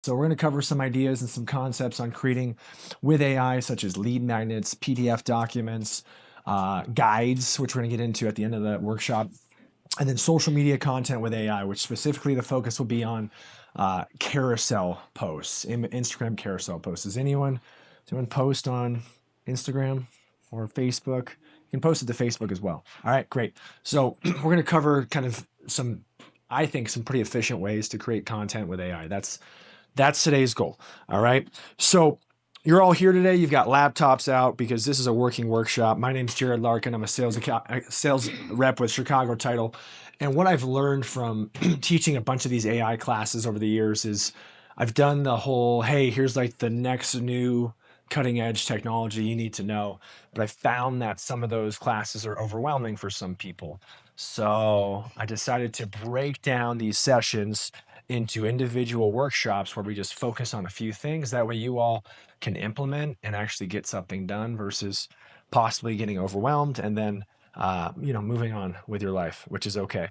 So we're going to cover some ideas and some concepts on creating with AI, such as lead magnets, PDF documents, guides, which we're going to get into at the end of the workshop, and then social media content with AI, which specifically the focus will be on carousel posts, Instagram carousel posts. Does anyone post on Instagram or Facebook? You can post it to Facebook as well. All right, great. So we're going to cover kind of some, I think, some pretty efficient ways to create content with AI. That's today's goal. All right. So you're all here today. You've got laptops out because this is a working workshop. My name's Jared Larkin. I'm a sales rep with Chicago Title. And what I've learned from teaching a bunch of these AI classes over the years is I've done the whole, hey, here's like the next new cutting edge technology you need to know. But I found that some of those classes are overwhelming for some people. So I decided to break down these sessions into individual workshops where we just focus on a few things. That way you all can implement and actually get something done versus possibly getting overwhelmed and then moving on with your life, which is okay.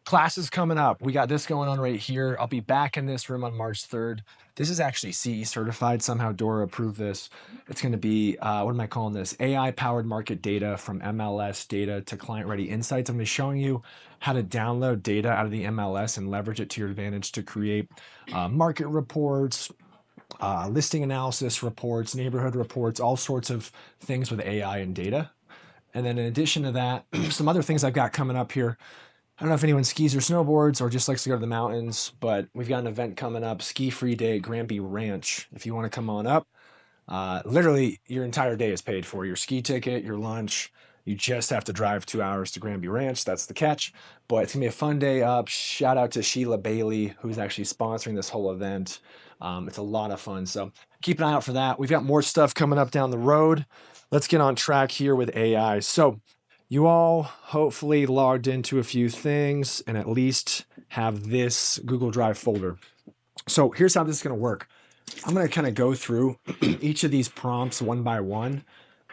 Classes coming up. We got this going on right here. I'll be back in this room on March 3rd. This is actually CE certified. Somehow Dora approved this. It's going to be, what am I calling this? AI powered market data from MLS data to client ready insights. I'm going to be showing you how to download data out of the MLS and leverage it to your advantage to create market reports, listing analysis reports, neighborhood reports, all sorts of things with AI and data. And then in addition to that, some other things I've got coming up here. I don't know if anyone skis or snowboards or just likes to go to the mountains, but we've got an event coming up, Ski Free Day at Granby Ranch. If you want to come on up, literally your entire day is paid for. Your ski ticket, your lunch. You just have to drive 2 hours to Granby Ranch. That's the catch. But it's going to be a fun day up. Shout out to Sheila Bailey, who's actually sponsoring this whole event. It's a lot of fun. So keep an eye out for that. We've got more stuff coming up down the road. Let's get on track here with AI. So you all hopefully logged into a few things and at least have this Google Drive folder. So here's how this is going to work. I'm going to kind of go through each of these prompts one by one,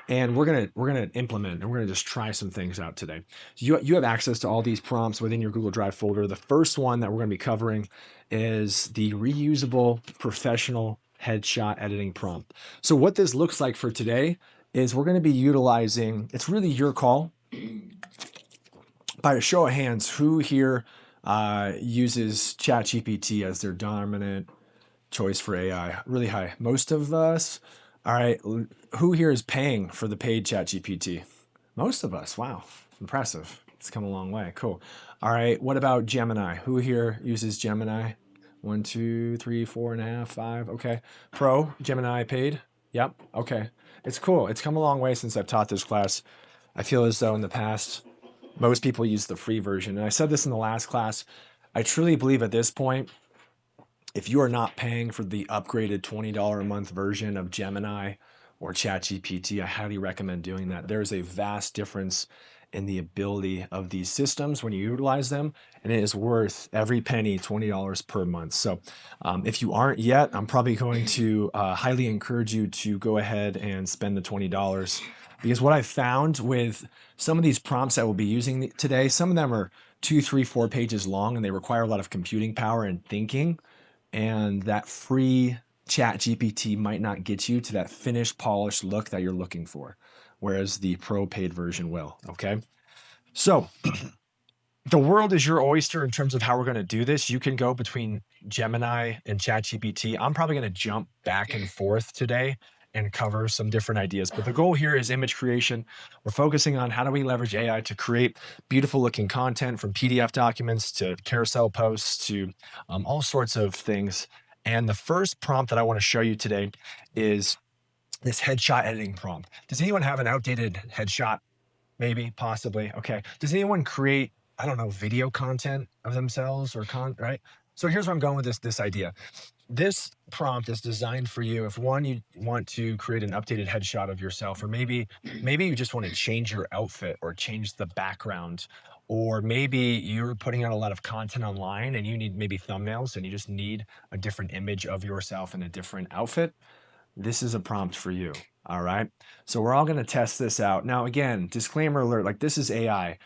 and we're going to implement and we're going to just try some things out today. So you have access to all these prompts within your Google Drive folder. The first one that we're going to be covering is the reusable professional headshot editing prompt. So what this looks like for today is we're going to be utilizing, it's really your call. By a show of hands, who here uses ChatGPT as their dominant choice for AI? Really high. Most of us. All right. Who here is paying for the paid ChatGPT? Most of us. Wow. Impressive. It's come a long way. Cool. All right. What about Gemini? Who here uses Gemini? 1, 2, 3, 4.5, 5. Okay. Pro, Gemini paid. Yep. Okay. It's cool. It's come a long way since I've taught this class. I feel as though in the past, most people use the free version. And I said this in the last class. I truly believe at this point, if you are not paying for the upgraded $20 a month version of Gemini or ChatGPT, I highly recommend doing that. There's a vast difference in the ability of these systems when you utilize them, and it is worth every penny, $20 per month. So if you aren't yet, I'm probably going to highly encourage you to go ahead and spend the $20, because what I've found with some of these prompts that we'll be using today, some of them are 2, 3, 4 pages long, and they require a lot of computing power and thinking. And that free chat GPT might not get you to that finished, polished look that you're looking for, whereas the pro paid version will. Okay. So the world is your oyster in terms of how we're going to do this. You can go between Gemini and ChatGPT. I'm probably going to jump back and forth today and cover some different ideas. But the goal here is image creation. We're focusing on how do we leverage AI to create beautiful looking content, from PDF documents to carousel posts to all sorts of things. And the first prompt that I want to show you today is this headshot editing prompt. Does anyone have an outdated headshot? Maybe, possibly. Okay. Does anyone create, I don't know, video content of themselves or right? So here's where I'm going with this idea. This prompt is designed for you if, one, you want to create an updated headshot of yourself, or maybe you just want to change your outfit or change the background, or maybe you're putting out a lot of content online and you need maybe thumbnails and you just need a different image of yourself in a different outfit. This is a prompt for you. All right. So we're all going to test this out. Now, again, disclaimer alert, like, this is AI.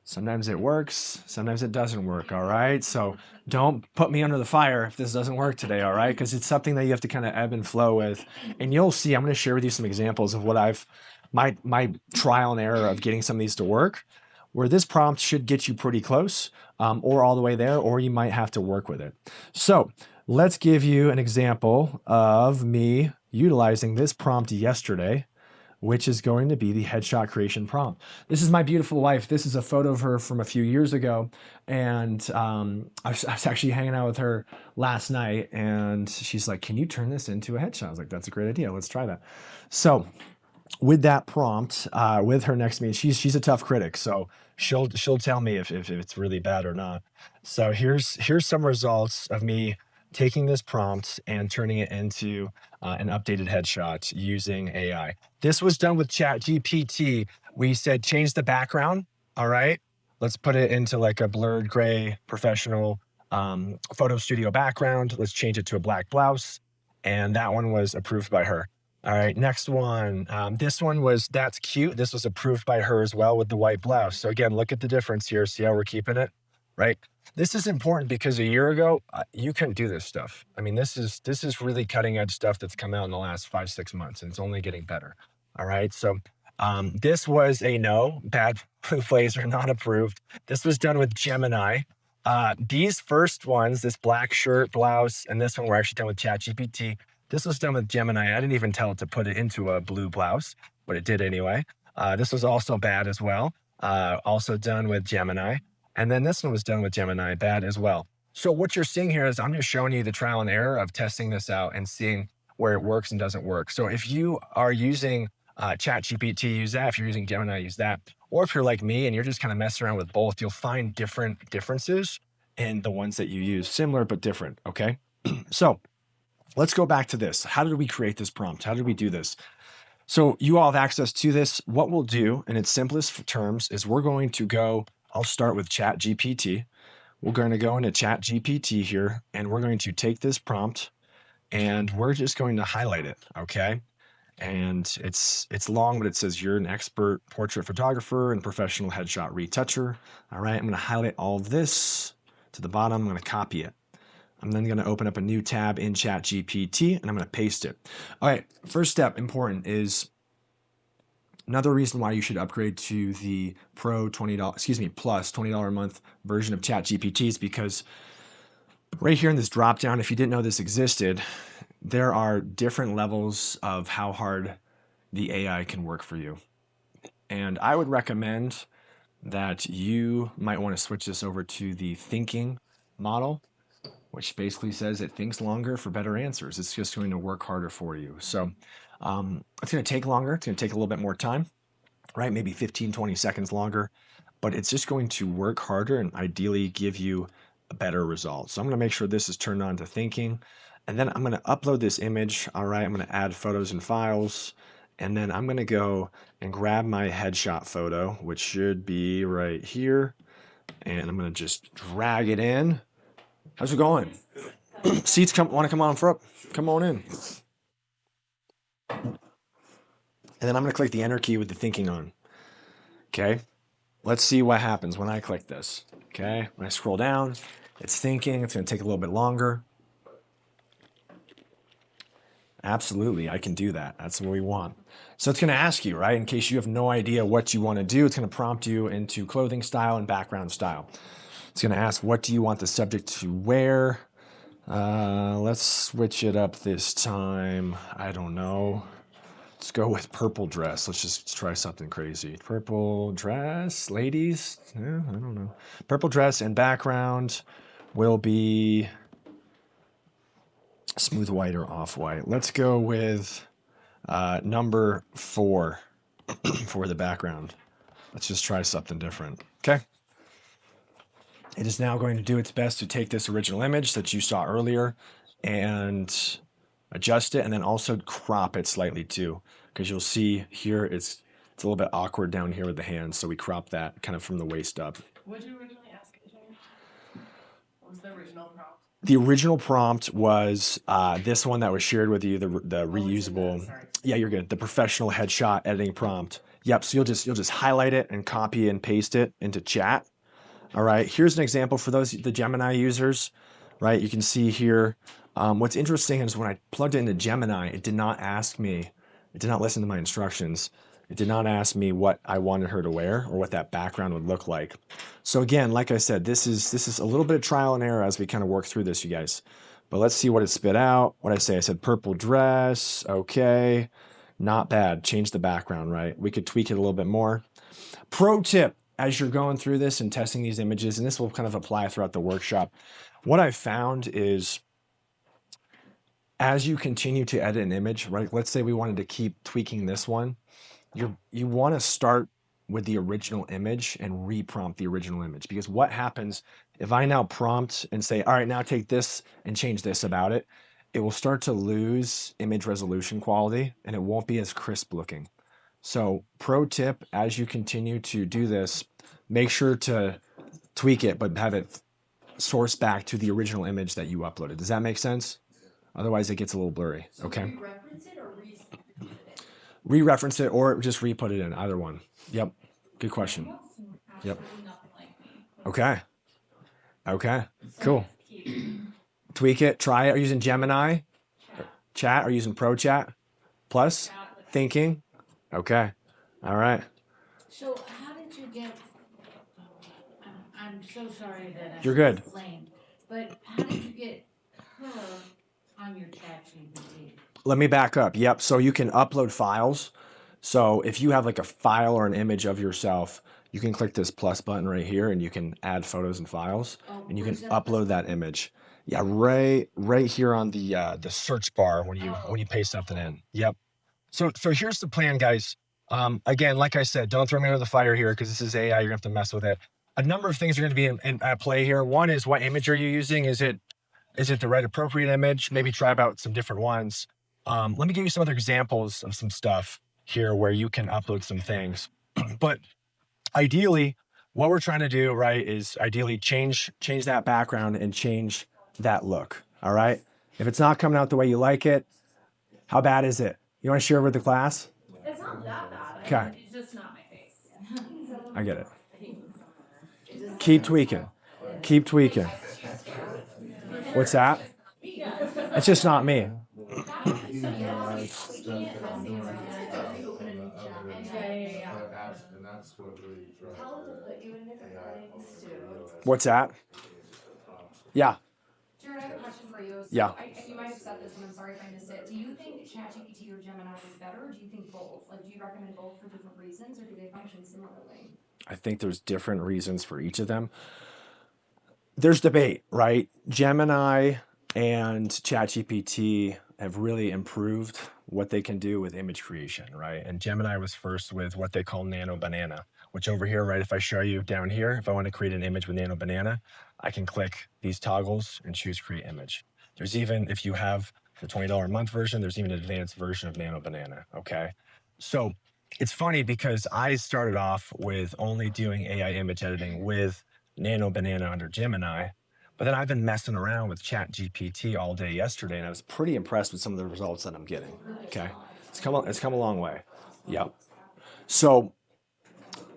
Sometimes it works, sometimes it doesn't work. All right. So don't put me under the fire if this doesn't work today. All right. Because it's something that you have to kind of ebb and flow with. And you'll see, I'm going to share with you some examples of what my trial and error of getting some of these to work, where this prompt should get you pretty close, or all the way there, or you might have to work with it. So let's give you an example of me utilizing this prompt yesterday, which is going to be the headshot creation prompt. This is my beautiful wife. This is a photo of her from a few years ago. And I was actually hanging out with her last night, and she's like, can you turn this into a headshot? I was like, that's a great idea. Let's try that. So with that prompt, with her next to me, she's a tough critic. So she'll tell me if it's really bad or not. So here's some results of me taking this prompt and turning it into an updated headshot using AI. This was done with ChatGPT. We said change the background. All right, let's put it into like a blurred gray professional photo studio background. Let's change it to a black blouse, and that one was approved by her. All right, next one. This one was, that's cute. This was approved by her as well with the white blouse. So again, look at the difference here. See how we're keeping it, right? This is important because a year ago, you couldn't do this stuff. I mean, this is really cutting edge stuff that's come out in the last 5-6 months, and it's only getting better. All right, so this was a no, bad plays are not approved. This was done with Gemini. These first ones, this black shirt, blouse, and this one were actually done with ChatGPT. This was done with Gemini. I didn't even tell it to put it into a blue blouse, but it did anyway. This was also bad as well. Also done with Gemini. And then this one was done with Gemini, bad as well. So what you're seeing here is I'm just showing you the trial and error of testing this out and seeing where it works and doesn't work. So if you are using ChatGPT, use that. If you're using Gemini, use that. Or if you're like me and you're just kind of messing around with both, you'll find different differences in the ones that you use. Similar, but different, okay? So let's go back to this. How did we create this prompt? How did we do this? So you all have access to this. What we'll do in its simplest terms is we're going to go, I'll start with ChatGPT. We're going to go into ChatGPT here, and we're going to take this prompt and we're just going to highlight it, okay? And it's long, but it says you're an expert portrait photographer and professional headshot retoucher. All right, I'm going to highlight all of this to the bottom. I'm going to copy it. I'm then going to open up a new tab in ChatGPT, and I'm going to paste it. All right, first step, important, is another reason why you should upgrade to the Pro $20, plus $20 a month version of ChatGPT is because right here in this dropdown, if you didn't know this existed, there are different levels of how hard the AI can work for you. And I would recommend that you might want to switch this over to the thinking model, which basically says it thinks longer for better answers. It's just going to work harder for you. So it's going to take longer. It's going to take a little bit more time, right? Maybe 15, 20 seconds longer, but it's just going to work harder and ideally give you a better result. So I'm going to make sure this is turned on to thinking, and then I'm going to upload this image. All right, I'm going to add photos and files, and then I'm going to go and grab my headshot photo, which should be right here, and I'm going to just drag it in. How's it going? Seats want to come on up? Come on in. And then I'm going to click the enter key with the thinking on. Okay. Let's see what happens when I click this. Okay. When I scroll down, it's thinking. It's going to take a little bit longer. Absolutely, I can do that. That's what we want. So it's going to ask you, right? In case you have no idea what you want to do, it's going to prompt you into clothing style and background style. It's going to ask, what do you want the subject to wear? Let's switch it up this time. I don't know. Let's go with purple dress. Let's just try something crazy. Purple dress, ladies? Yeah, I don't know. Purple dress and background will be smooth white or off-white. Let's go with number 4 for the background. Let's just try something different. Okay. It is now going to do its best to take this original image that you saw earlier and adjust it, and then also crop it slightly too, because you'll see here it's a little bit awkward down here with the hands, so we crop that kind of from the waist up. What did you originally ask it, James? What was the original prompt? The original prompt was this one that was shared with you, the reusable. Yeah, you're good. The professional headshot editing prompt Yep, so you'll just highlight it and copy and paste it into chat. All right, here's an example for the Gemini users, right? You can see here, what's interesting is when I plugged it into Gemini, it did not listen to my instructions. It did not ask me what I wanted her to wear or what that background would look like. So again, like I said, this is a little bit of trial and error as we kind of work through this, you guys. But let's see what it spit out. What I say, I said purple dress, okay. Not bad, change the background, right? We could tweak it a little bit more. Pro tip, as you're going through this and testing these images, and this will kind of apply throughout the workshop, what I've found is as you continue to edit an image, right? Let's say we wanted to keep tweaking this one. You want to start with the original image and reprompt the original image, because what happens if I now prompt and say, all right, now take this and change this about it, it will start to lose image resolution quality and it won't be as crisp looking. So pro tip, as you continue to do this, make sure to tweak it, but have it source back to the original image that you uploaded. Does that make sense? Otherwise it gets a little blurry, okay? Re-reference it or re-put it? Re-reference it or just re-put it in, either one. Yep, good question. Yep. Absolutely nothing like me. Okay. Okay, cool. Tweak it, try it. Are you using Gemini? Chat? Are you using Pro Chat? Plus? Thinking? Okay. All right. So how did you get, I'm so sorry that I'm You're good. lame, but how did you get her on your ChatGPT? Let me back up. Yep. So you can upload files. So if you have like a file or an image of yourself, you can click this plus button right here and you can add photos and files and you can where's that plus upload that image. Yeah, right here on the search bar when you paste something in. Yep. So here's the plan, guys. Again, like I said, don't throw me under the fire here because this is AI. You're gonna have to mess with it. A number of things are going to be at play here. One is, what image are you using? Is it the right appropriate image? Maybe try out some different ones. Let me give you some other examples of some stuff here where you can upload some things. But ideally, what we're trying to do, right, is ideally change that background and change that look. All right. If it's not coming out the way you like it, how bad is it? You want to share with the class? It's not that bad. Okay. It's just not my face. I get it. Keep tweaking. Keep tweaking. What's that? It's just not me. What's that? Yeah. Jared, I have a question for you. So Yeah. you might have said this, and I'm sorry if I missed it. Do you think ChatGPT or Gemini is better, or do you think both? Like, do you recommend both for different reasons, or do they function similarly? I think there's different reasons for each of them. There's debate, right? Gemini and ChatGPT have really improved what they can do with image creation, right? And Gemini was first with what they call Nano Banana, which over here, right, if I show you down here, if I want to create an image with Nano Banana, I can click these toggles and choose create image. There's even, if you have the $20 a month version, there's even an advanced version of Nano Banana, okay? So it's funny because I started off with only doing AI image editing with Nano Banana under Gemini, but then I've been messing around with ChatGPT all day yesterday, and I was pretty impressed with some of the results that I'm getting. Okay, it's come a long way. Yep. So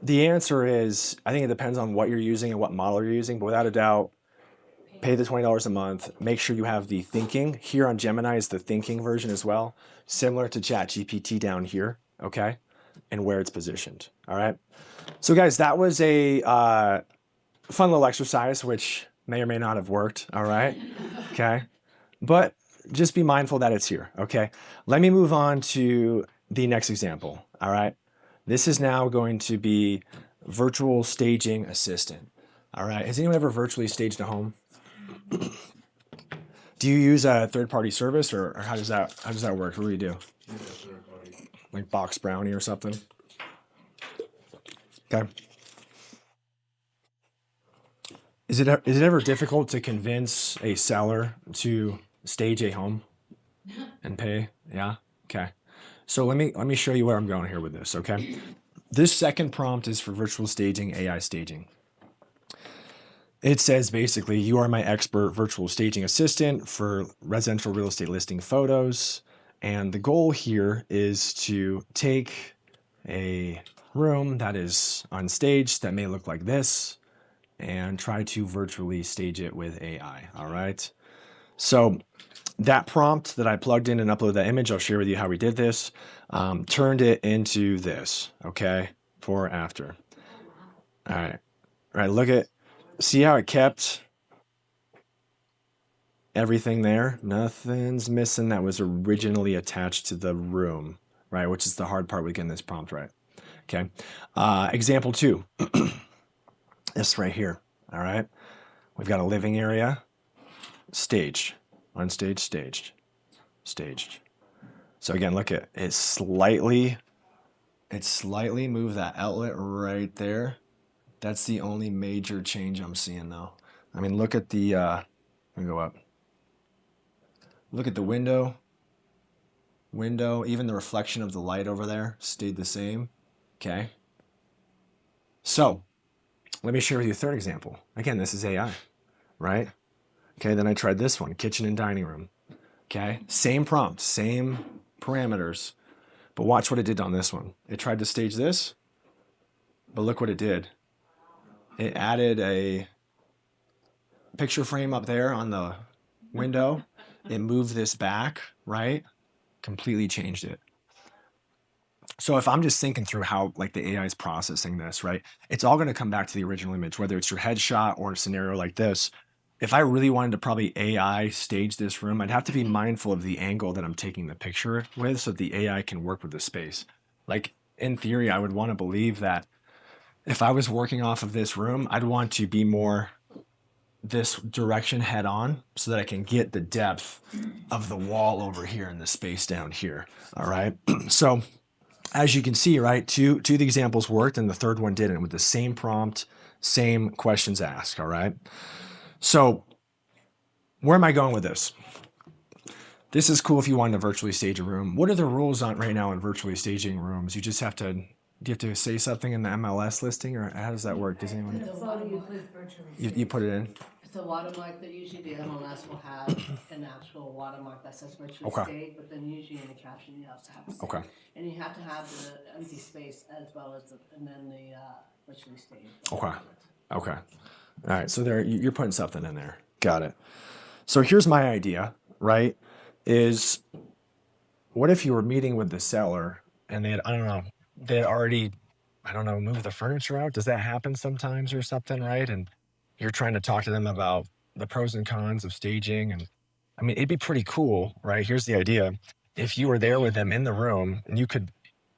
the answer is, I think it depends on what you're using and what model you're using, but without a doubt, pay the $20 a month. Make sure you have the thinking. Here on Gemini is the thinking version as well, similar to ChatGPT down here. Okay, and where it's positioned. All right. So guys, that was a fun little exercise, which may or may not have worked. All right. Okay. But just be mindful that it's here. Okay. Let me move on to the next example. All right. This is now going to be virtual staging assistant. All right. Has anyone ever virtually staged a home? Do you use a third-party service, or how does that work? What do you do? Like Box Brownie or something? Okay. Is it ever difficult to convince a seller to stage a home and pay? Yeah. Okay. So let me show you where I'm going here with this. Okay. This second prompt is for virtual staging, AI staging. It says basically, you are my expert virtual staging assistant for residential real estate listing photos. And the goal here is to take a room that is unstaged that may look like this, and try to virtually stage it with AI. All right. So that prompt that I plugged in and uploaded that image, I'll share with you how we did this, turned it into this, okay, before or after. All right. All right, look at, see how it kept everything there? Nothing's missing that was originally attached to the room, right? Which is the hard part with getting this prompt right. Okay. Example 2, this right here. All right. We've got a living area, staged, unstaged, staged, staged. So again, look at it slightly moved that outlet right there. That's the only major change I'm seeing though. I mean, look at the, let me go up. Look at the window, even the reflection of the light over there stayed the same. Okay. So let me share with you a third example. Again, this is AI, right? Okay. Then I tried this one, kitchen and dining room. Okay. Same prompt, same parameters, but watch what it did on this one. It tried to stage this, but look what it did. It added a picture frame up there on the window. It moved this back, right? Completely changed it. So if I'm just thinking through how like the AI is processing this, right? It's all going to come back to the original image, whether it's your headshot or a scenario like this. If I really wanted to probably AI stage this room, I'd have to be mindful of the angle that I'm taking the picture with so that the AI can work with the space. Like in theory, I would want to believe that if I was working off of this room, I'd want to be more this direction head on so that I can get the depth of the wall over here and the space down here. All right. So as you can see, right, two of the examples worked and the third one didn't with the same prompt, same questions asked. All right. So where am I going with this? This is cool if you want to virtually stage a room. What are the rules on right now in virtually staging rooms? You just have to, do you have to say something in the MLS listing or how does that work? Does anyone? So you put virtually. You put it in? It's a watermark that usually the MLS will have an actual watermark that says virtually Okay. staged, but then usually in the caption you also have to say. Okay. And you have to have the empty space as well as and then the virtually staged. Okay. Okay. All right. So there, you're putting something in there. Got it. So here's my idea, right? Is what if you were meeting with the seller and they had, I don't know, they had already, I don't know, moved the furniture out? Does that happen sometimes or something, right? And you're trying to talk to them about the pros and cons of staging. And I mean, it'd be pretty cool, right? Here's the idea. If you were there with them in the room and you could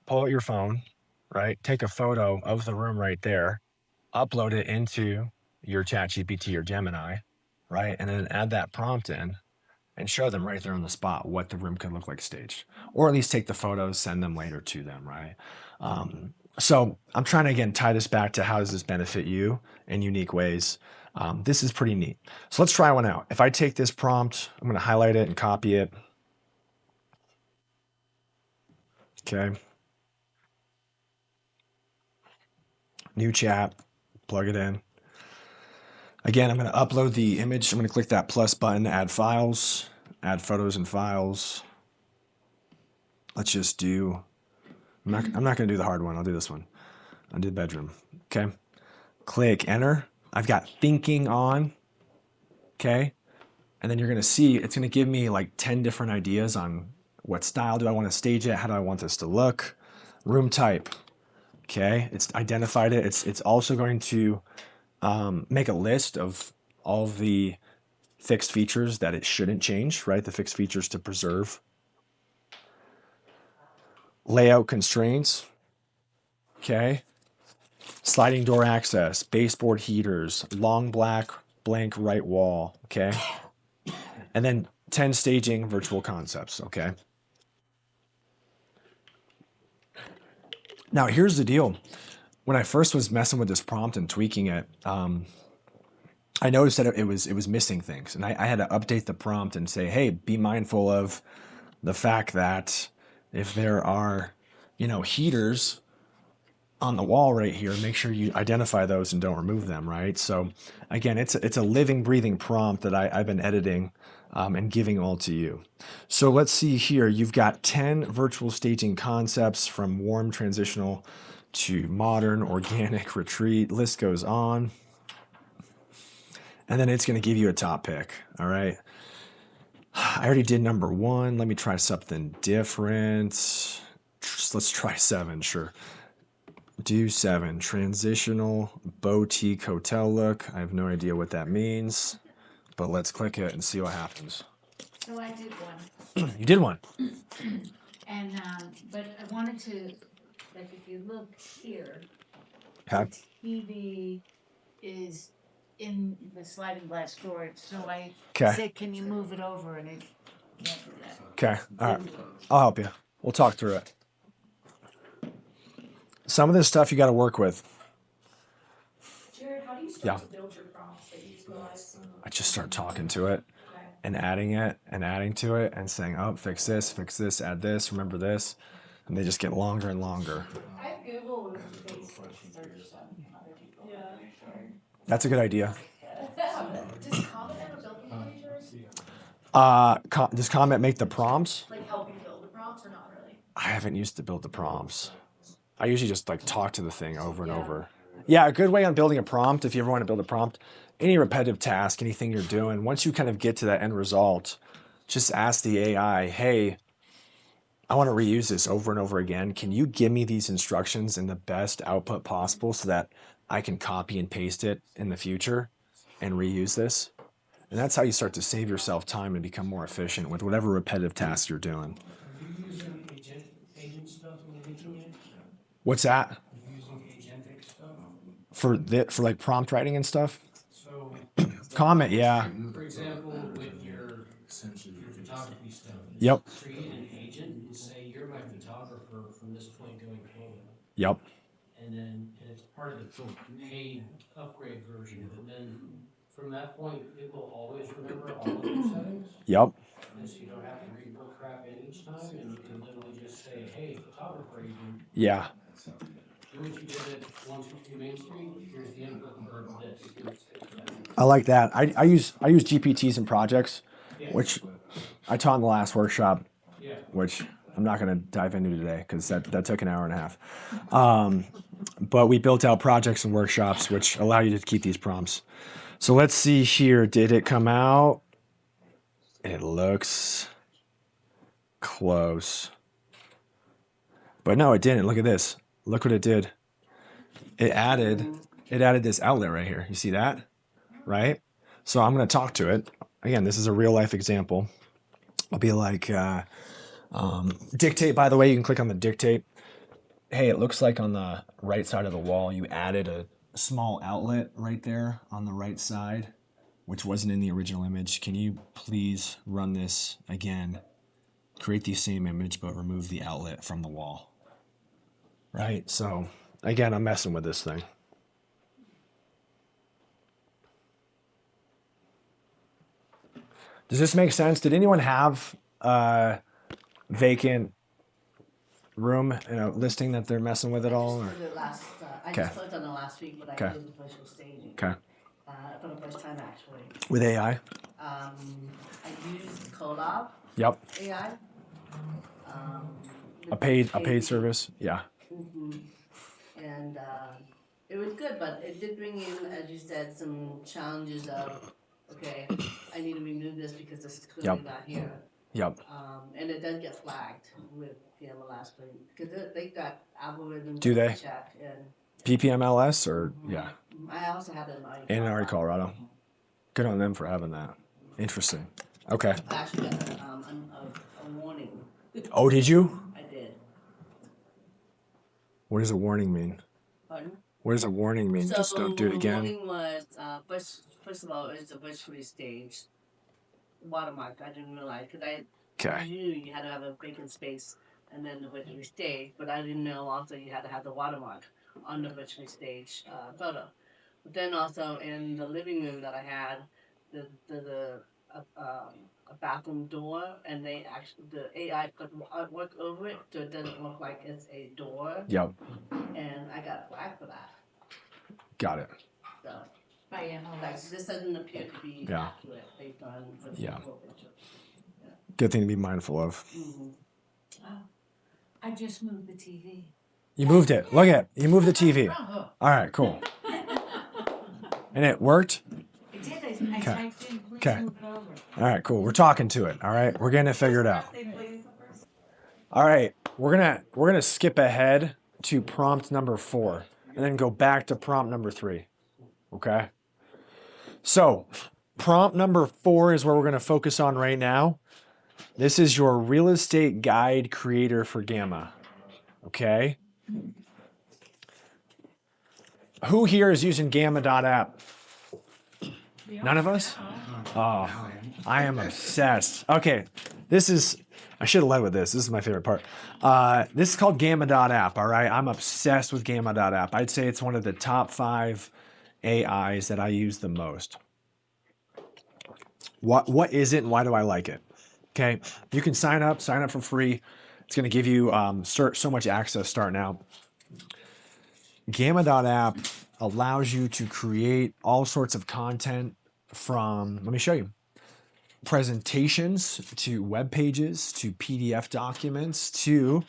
pull out your phone, right? Take a photo of the room right there, upload it into your ChatGPT or Gemini, right? And then add that prompt in and show them right there on the spot what the room could look like staged, or at least take the photos, send them later to them, right? So I'm trying to, again, tie this back to how does this benefit you in unique ways. This is pretty neat. So let's try one out. If I take this prompt, I'm going to highlight it and copy it. Okay. New chat, plug it in. Again, I'm going to upload the image. I'm going to click that plus button, add files, add photos and files. Let's just do, I'm not going to do the hard one. I'll do this one. I'll do the bedroom. Okay. Click enter. I've got thinking on. Okay. And then you're going to see, it's going to give me like 10 different ideas on what style do I want to stage it? How do I want this to look? Room type. Okay. It's identified it. It's also going to make a list of all of the fixed features that it shouldn't change, right? The fixed features to preserve. Layout constraints. Okay. Sliding door access, baseboard heaters, long blank right wall. Okay. And then 10 staging virtual concepts. Okay. Now here's the deal. When I first was messing with this prompt and tweaking it, I noticed that it was missing things, and I had to update the prompt and say, hey, be mindful of the fact that if there are, heaters on the wall right here, make sure you identify those and don't remove them, right? So again, it's a living, breathing prompt that I've been editing and giving all to you. So let's see here. You've got 10 virtual staging concepts from warm transitional to modern, organic, retreat. List goes on. And then it's going to give you a top pick. All right. I already did number 1. Let me try something different. Let's try 7. Sure. Do 7. Transitional boutique hotel look. I have no idea what that means, but let's click it and see what happens. So I did one, You did one. and, but I wanted to, like, if you look here, Okay. TV is in the sliding glass storage, so I Okay. said, can you move it over, and it can't do that. Okay. All right. I'll help you. We'll talk through it. Some of this stuff you got to work with. Jared, how do you start Yeah. to build your prompts that you utilize? I just start talking to it Okay. and adding it and adding to it and saying, oh, fix this, add this, remember this. And they just get longer and longer. I have Google based search stuff from other people. Yeah. That's a good idea. Does Comment ever build them for you, Jared? Does Comment make the prompts? Like help you build the prompts or not really? I haven't used to build the prompts. I usually just like talk to the thing over and over. Yeah, a good way on building a prompt, if you ever want to build a prompt, any repetitive task, anything you're doing, once you kind of get to that end result, just ask the AI, hey, I want to reuse this over and over again. Can you give me these instructions in the best output possible so that I can copy and paste it in the future and reuse this? And that's how you start to save yourself time and become more efficient with whatever repetitive task you're doing. Are you using agent stuff in the beginning? What's that? Are you using agentic stuff? For like prompt writing and stuff? So Comment, yeah. for example, with your photography stuff, Yep. create an agent and say you're my photographer from this point going forward. Yep. And it's part of the paid upgrade version. And then from that point, it will always remember all of your settings. Yep. And so you don't have to re-put crap in each time, and you can literally just say, hey, photographer agent, Yeah. do what you did at 162 Main Street, here's the input for this. I like that. I use GPTs in projects, which I taught in the last workshop, Yeah. which I'm not going to dive into today because that took an hour and a half. But we built out projects and workshops which allow you to keep these prompts. So let's see here. Did it come out? It looks close. But no, it didn't. Look at this. Look what it did. It added this outlet right here. You see that? Right? So I'm going to talk to it. Again, this is a real life example. I'll be like, dictate, by the way, you can click on the dictate. Hey, it looks like on the right side of the wall, you added a small outlet right there on the right side, which wasn't in the original image. Can you please run this again? Create the same image, but remove the outlet from the wall. Right? So, again, I'm messing with this thing. Does this make sense? Did anyone have vacant room in a listing that they're messing with at all? Or? For the last, I Okay. just clicked on the last week, but I Okay. did the virtual staging. Okay. For the first time, actually. With AI? I used Colab Yep. AI. A paid service? Yeah. And it was good, but it did bring in, as you said, some challenges of, okay, I need to remove this because this is clearly Yep. not here. Yep. And it does get flagged with the MLS thing because they got algorithms Do they? to check. And PPMLS or yeah. I also had an RE. In RE Colorado. Good on them for having that. Interesting. Okay. I actually got a warning. Oh, did you? I did. What does a warning mean? Pardon? What does a warning mean? Just don't do it The again. warning was, first of all, it's a virtually staged watermark. I didn't realize because I Okay. knew you had to have a vacant space and then the virtually staged, but I didn't know also you had to have the watermark on the virtually staged photo. But then also in the living room that I had, a bathroom door, and they actually the AI put artwork over it, so it doesn't look like it's a door. Yep. And I got flagged for that. Got it. So By like MLS. this doesn't appear to be Yeah. accurate based on the Yeah. picture. Good thing to be mindful of. Mm-hmm. Oh, I just moved the TV. You moved it. Look at it. You moved the TV. All right, cool. And it worked? It did, I Okay. typed in, please Okay. move it over. All right, cool. We're talking to it. All right. We're getting it figured out. All right. We're gonna skip ahead to prompt number 4 and then go back to prompt number 3. Okay. So prompt number 4 is where we're gonna focus on right now. This is your real estate guide creator for Gamma. Okay. Who here is using Gamma.app? None of us? Oh, I am obsessed. Okay, I should have led with this. This is my favorite part. This is called Gamma.app, all right? I'm obsessed with Gamma.app. I'd say it's one of the top 5 AIs that I use the most. What is it and why do I like it? Okay, you can sign up for free. It's going to give you so much access starting out. Gamma.app allows you to create all sorts of content from, let me show you, presentations to web pages to PDF documents to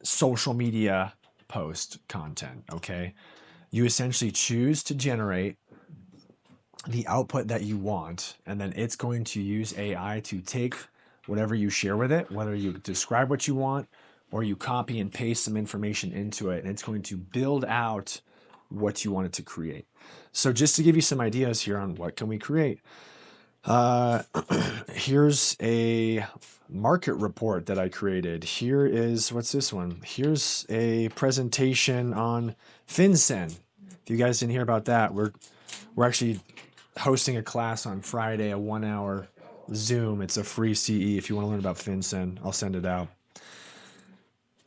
social media post content. Okay. You essentially choose to generate the output that you want, and then it's going to use AI to take whatever you share with it, whether you describe what you want or you copy and paste some information into it, and it's going to build out what you want it to create. So just to give you some ideas here on what can we create. Here's a market report that I created. Here is, what's this one? Here's a presentation on FinCEN. If you guys didn't hear about that, we're actually hosting a class on Friday, a 1-hour Zoom. It's a free CE. If you want to learn about FinCEN, I'll send it out.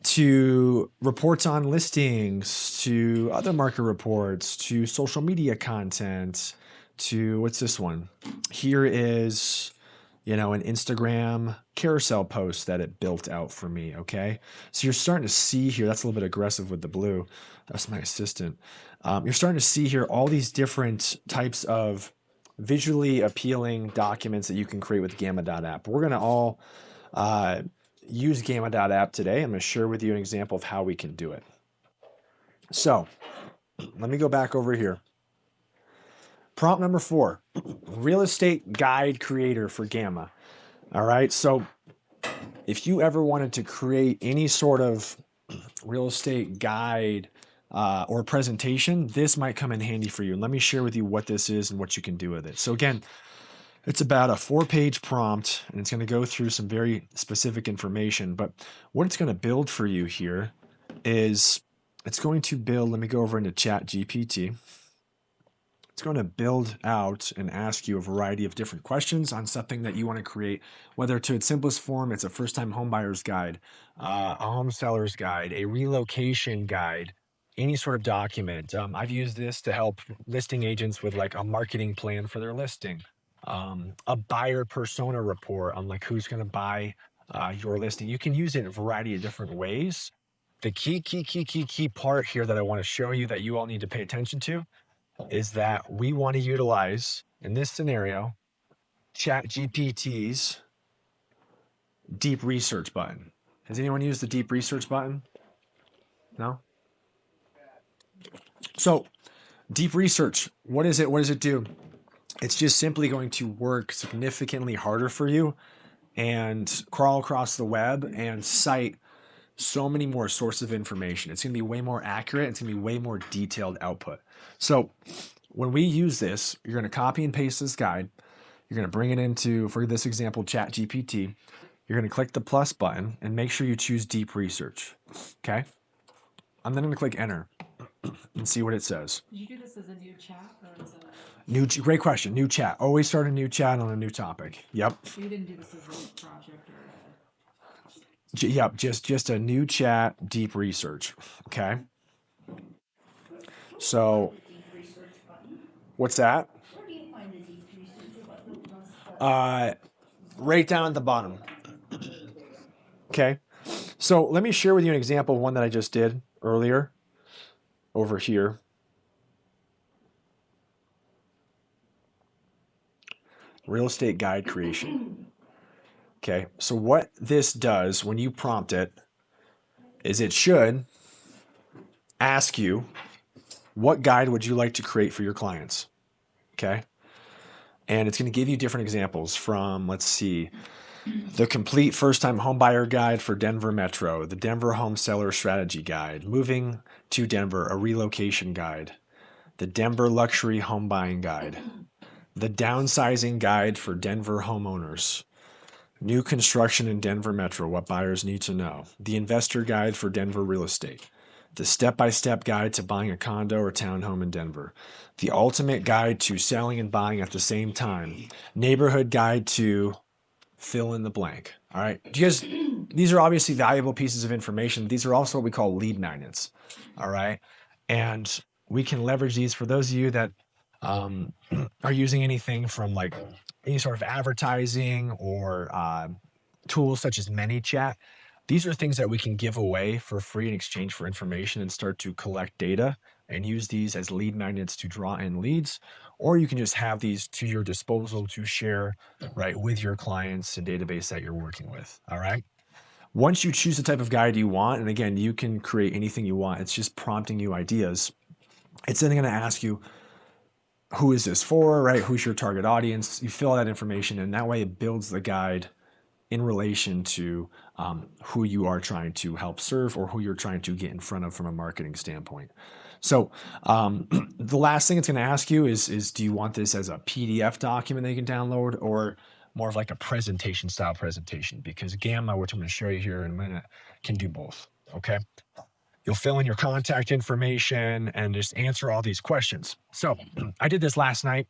To reports on listings, to other market reports, to social media content, to what's this one? Here is, an Instagram carousel post that it built out for me. Okay. So you're starting to see here, that's a little bit aggressive with the blue. That's my assistant. You're starting to see here all these different types of visually appealing documents that you can create with Gamma.app. We're going to all use Gamma.app today. I'm going to share with you an example of how we can do it. So let me go back over here. Prompt number 4, real estate guide creator for Gamma. All right. So if you ever wanted to create any sort of real estate guide or presentation, this might come in handy for you. And let me share with you what this is and what you can do with it. So again, it's about a 4-page prompt, and it's going to go through some very specific information. But what it's going to build for you here is it's going to build, let me go over into ChatGPT. It's going to build out and ask you a variety of different questions on something that you want to create, whether to its simplest form, it's a first-time homebuyer's guide, a home seller's guide, a relocation guide, any sort of document. I've used this to help listing agents with like a marketing plan for their listing, a buyer persona report on like who's going to buy your listing. You can use it in a variety of different ways. The key part here that I want to show you that you all need to pay attention to is that we want to utilize, in this scenario, ChatGPT's deep research button. Has anyone used the deep research button? No? So, deep research, what is it? What does it do? It's just simply going to work significantly harder for you and crawl across the web and cite so many more sources of information. It's going to be way more accurate. It's going to be way more detailed output. So when we use this, you're going to copy and paste this guide. You're going to bring it into, for this example, ChatGPT. You're going to click the plus button and make sure you choose deep research. Okay. I'm then going to click enter and see what it says. Did you do this as a new chat or as a? Great question. New chat. Always start a new chat on a new topic. Yep. So you didn't do this as a project or Yep. Just a new chat, deep research. Okay. So, what's that? Where do you find the deep research button? Right down at the bottom. Okay. So let me share with you an example of one that I just did earlier over here. Real estate guide creation. Okay. So what this does when you prompt it is it should ask you, what guide would you like to create for your clients? Okay. And it's going to give you different examples from, let's see, the complete first-time homebuyer guide for Denver Metro, the Denver home seller strategy guide, moving to Denver, a relocation guide, the Denver luxury home buying guide, the downsizing guide for Denver homeowners, new construction in Denver Metro, what buyers need to know, the investor guide for Denver real estate, the step-by-step guide to buying a condo or townhome in Denver, the ultimate guide to selling and buying at the same time, neighborhood guide to fill in the blank. All right. These are obviously valuable pieces of information. These are also what we call lead magnets. All right. And we can leverage these for those of you that are using anything from like any sort of advertising or tools such as ManyChat. These are things that we can give away for free in exchange for information and start to collect data and use these as lead magnets to draw in leads. Or you can just have these to your disposal to share right with your clients and database that you're working with. All right. Once you choose the type of guide you want, and again, you can create anything you want, it's just prompting you ideas. It's then going to ask you, who is this for, right? Who's your target audience? You fill out that information, and that way it builds the guide in relation to who you are trying to help serve or who you're trying to get in front of from a marketing standpoint. So the last thing it's going to ask you is do you want this as a PDF document that you can download or more of like a presentation style presentation? Because Gamma, which I'm going to show you here in a minute, can do both. Okay. You'll fill in your contact information and just answer all these questions. So I did this last night.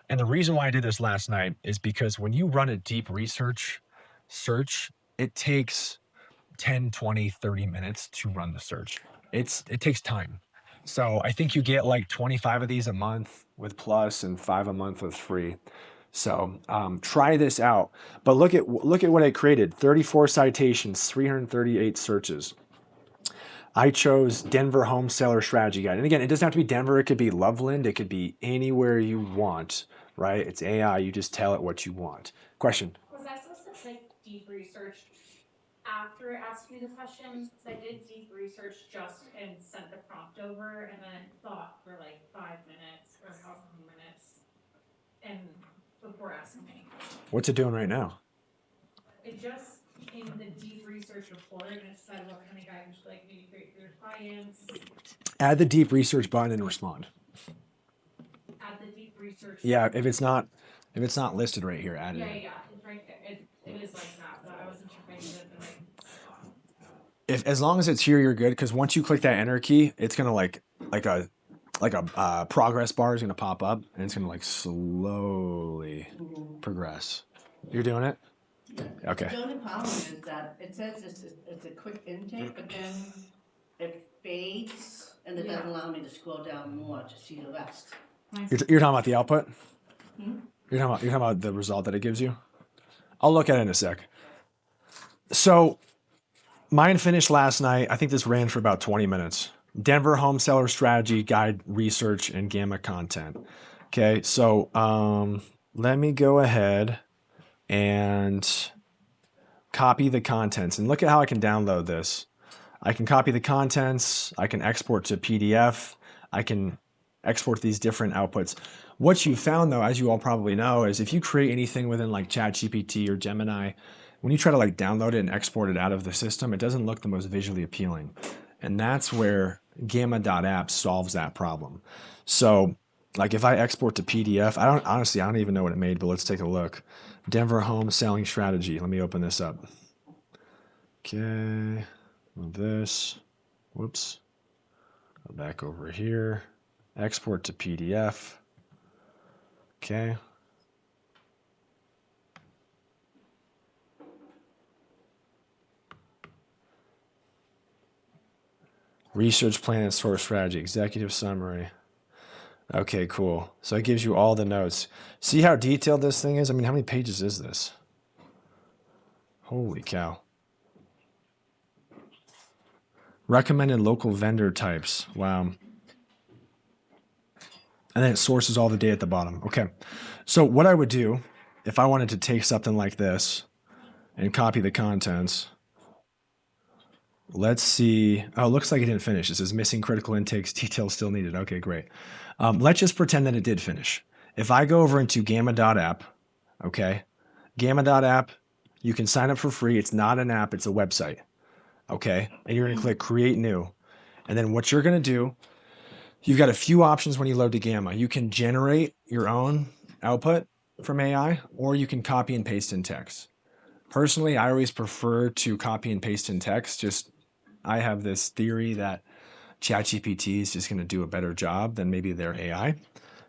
And the reason why I did this last night is because when you run a deep research search, it takes 10, 20, 30 minutes to run the search. It takes time. So I think you get like 25 of these a month with plus and 5 a month with free. So try this out. But look at what I created. 34 citations, 338 searches. I chose Denver home seller strategy guide. And again, it doesn't have to be Denver. It could be Loveland. It could be anywhere you want, right? It's AI. You just tell it what you want. Question. Was I supposed to click deep research after it asked me the questions? Because I did deep research just and sent the prompt over and then thought for like 5 minutes or however many minutes and before asking me. What's it doing right now? It just in the deep research report and it said what kind of guide would you like me to create for your clients. Add the deep research button and respond. Add the deep research. Yeah, if it's not listed right here, add it. Yeah, in. yeah, it's right there. It is like that, but I wasn't sure if I needed the right. As long as it's here, you're good. Because once you click that enter key, it's gonna like a progress bar is gonna pop up, and it's gonna like slowly progress. You're doing it. Okay. The only problem is that it says it's a quick intake, but then it fades, and it doesn't allow me to scroll down more to see the rest. You're talking about the output? You're talking about the result that it gives you? I'll look at it in a sec. So mine finished last night. I think this ran for about 20 minutes. Denver home seller strategy guide research and Gamma content. Okay, so let me go ahead and copy the contents. And look at how I can download this. I can copy the contents. I can export to PDF. I can export these different outputs. What you found though, as you all probably know, is if you create anything within like ChatGPT or Gemini, when you try to like download it and export it out of the system, it doesn't look the most visually appealing. And that's where Gamma.app solves that problem. So like if I export to PDF, I don't even know what it made, but let's take a look. Denver home selling strategy. Let me open this up. Okay, this, whoops, go back over here, export to PDF. Okay. Research plan and source strategy, executive summary. Okay, cool. So it gives you all the notes. See how detailed this thing is? I mean, how many pages is this? Holy cow. Recommended local vendor types. Wow. And then it sources all the data at the bottom. Okay. So what I would do if I wanted to take something like this and copy the contents Let's see. Oh, it looks like it didn't finish. It says missing critical intakes, details still needed. Okay, great. Let's just pretend that it did finish. If I go over into Gamma.app, okay, Gamma.app, you can sign up for free. It's not an app, it's a website, okay? And you're gonna click create new. And then what you're gonna do, you've got a few options when you load to Gamma. You can generate your own output from AI, or you can copy and paste in text. Personally, I always prefer to copy and paste in text. Just I have this theory that ChatGPT is just going to do a better job than maybe their AI.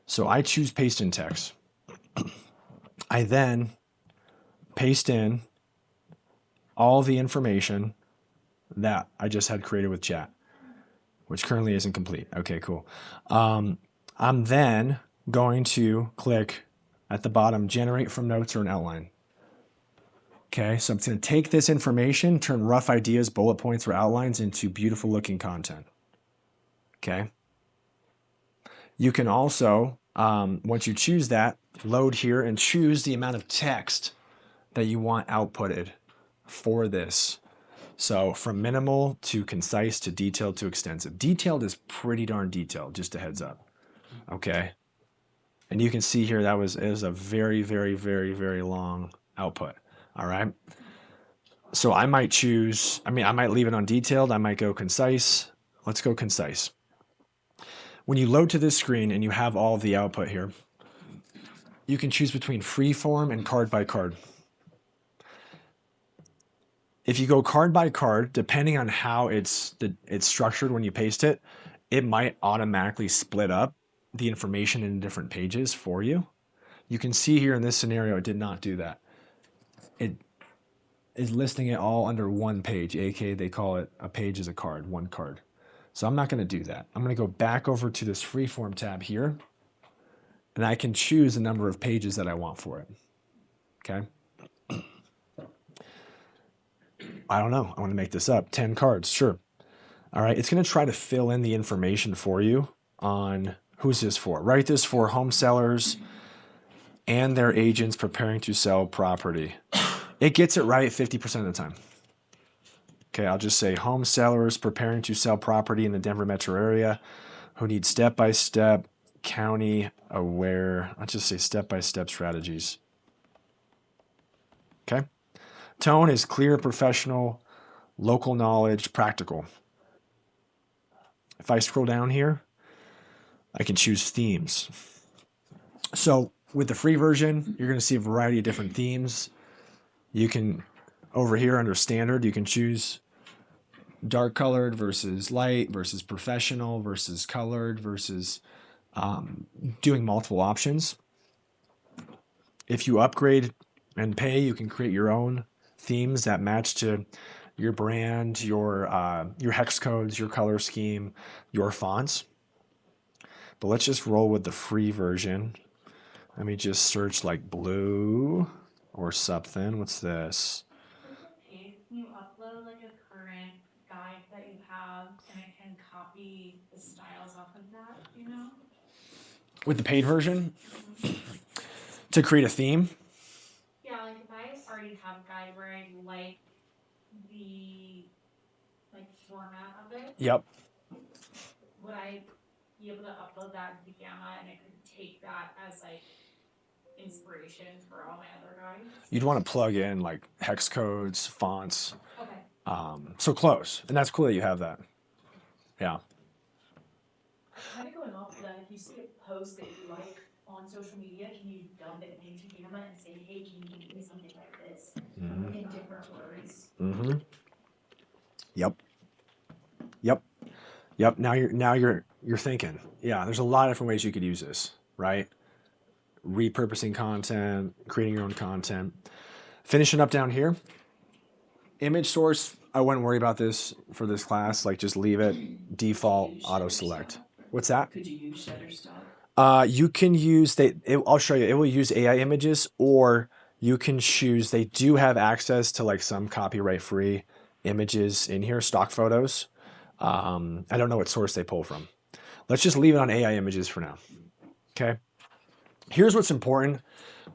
So I choose paste in text. I then paste in all the information that I just had created with chat, which currently isn't complete. Okay, cool. I'm then going to click at the bottom, generate from notes or an outline. Okay, so I'm going to take this information, turn rough ideas, bullet points, or outlines into beautiful looking content. Okay. You can also, once you choose that, load here and choose the amount of text that you want outputted for this. So from minimal to concise to detailed to extensive. Detailed is pretty darn detailed, just a heads up. Okay. And you can see here that is a very, very, very, very long output. All right. So I might choose, I might leave it on detailed. I might go concise. Let's go concise. When you load to this screen and you have all of the output here, you can choose between freeform and card by card. If you go card by card, depending on how it's structured when you paste it, it might automatically split up the information into different pages for you. You can see here in this scenario, it did not do that. It is listing it all under one page, aka they call it a page is a card, one card. So I'm not going to do that. I'm going to go back over to this freeform tab here, and I can choose the number of pages that I want for it. Okay. I don't know. I want to make this up. 10 cards. Sure. All right. It's going to try to fill in the information for you on who's this for. Write this for home sellers and their agents preparing to sell property. It gets it right 50% of the time. Okay. I'll just say home sellers preparing to sell property in the Denver metro area who need step-by-step county aware. I'll just say step-by-step strategies. Okay. Tone is clear, professional, local knowledge, practical. If I scroll down here, I can choose themes. So with the free version, you're going to see a variety of different themes. You can, over here under standard, you can choose dark colored versus light versus professional versus colored versus doing multiple options. If you upgrade and pay, you can create your own themes that match to your brand, your hex codes, your color scheme, your fonts. But let's just roll with the free version. Let me just search like blue or something. What's this? With the page, can you upload like a current guide that you have and it can copy the styles off of that, you know? With the paid version? To create a theme? Yeah, like if I already have a guide where I like the format of it, Yep. would I be able to upload that into Gamma and it could take that as like inspiration for all my other guides? You'd want to plug in like hex codes, fonts. Okay. So close. And that's cool that you have that. Yeah. Kind of going off of that, if you see a post that you like on social media, can you dump it into Gamma and say, hey, can you give me something like this in different words? Mm-hmm. Yep. Now you're thinking. Yeah, there's a lot of different ways you could use this, right? Repurposing content, creating your own content. Finishing up down here. Image source, I wouldn't worry about this for this class. Like just leave it default auto select. What's that? Could you use Shutterstock? You can use I'll show you. It will use AI images, or you can choose. They do have access to like some copyright free images in here, stock photos. I don't know what source they pull from. Let's just leave it on AI images for now. Okay. Here's what's important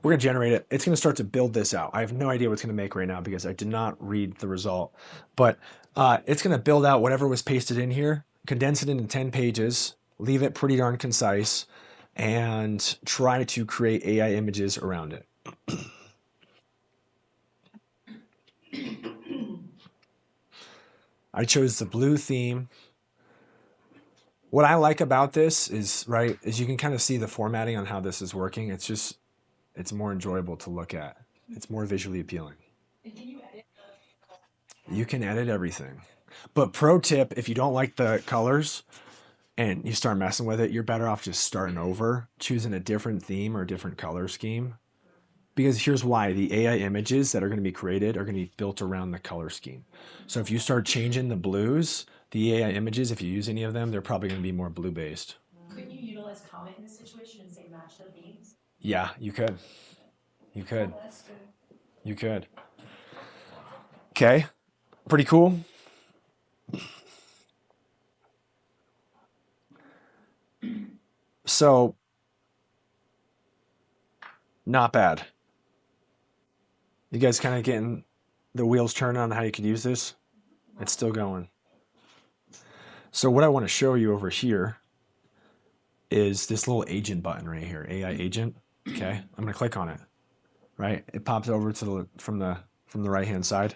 we're going to generate it. It's going to start to build this out. I have no idea what it's going to make right now because I did not read the result. But it's going to build out whatever was pasted in here, condense it into 10 pages, leave it pretty darn concise, and try to create AI images around it. I chose the blue theme. What I like about this is you can kind of see the formatting on how this is working. It's more enjoyable to look at. It's more visually appealing. And can you edit? You can edit everything. But pro tip, if you don't like the colors and you start messing with it, you're better off just starting over, choosing a different theme or a different color scheme. Because here's why. The AI images that are going to be created are going to be built around the color scheme. So if you start changing the blues, the AI images, if you use any of them, they're probably going to be more blue-based. Couldn't you utilize comment in this situation and say match the themes? Yeah, you could. You could. Oh, that's good. You could. Okay. Pretty cool. So, not bad. You guys kind of getting the wheels turning on how you could use this? It's still going. So what I want to show you over here is this little agent button right here, AI agent. Okay, I'm gonna click on it. Right, it pops over to the from the right hand side.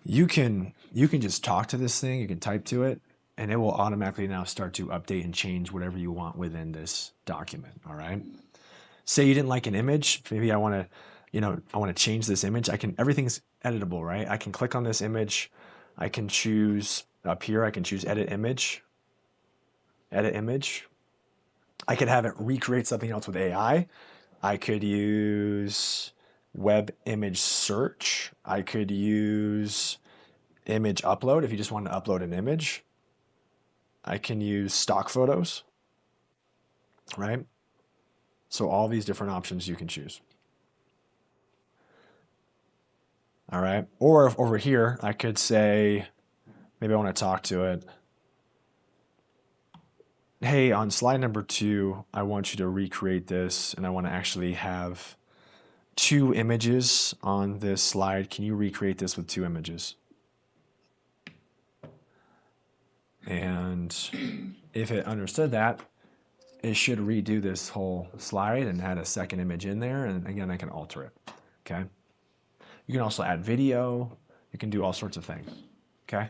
You can just talk to this thing. You can type to it, and it will automatically now start to update and change whatever you want within this document. All right. Say you didn't like an image. Maybe I want to change this image. Everything's editable, right? I can click on this image. I can choose up here. I can choose edit image. Edit image. I could have it recreate something else with AI. I could use web image search. I could use image upload if you just want to upload an image. I can use stock photos, right? So all these different options you can choose. All right. Or if over here, I could say, maybe I want to talk to it. Hey, on slide number 2, I want you to recreate this, and I want to actually have 2 images on this slide. Can you recreate this with 2 images? And if it understood that, it should redo this whole slide and add a second image in there. And again, I can alter it. Okay. You can also add video. You can do all sorts of things. Okay.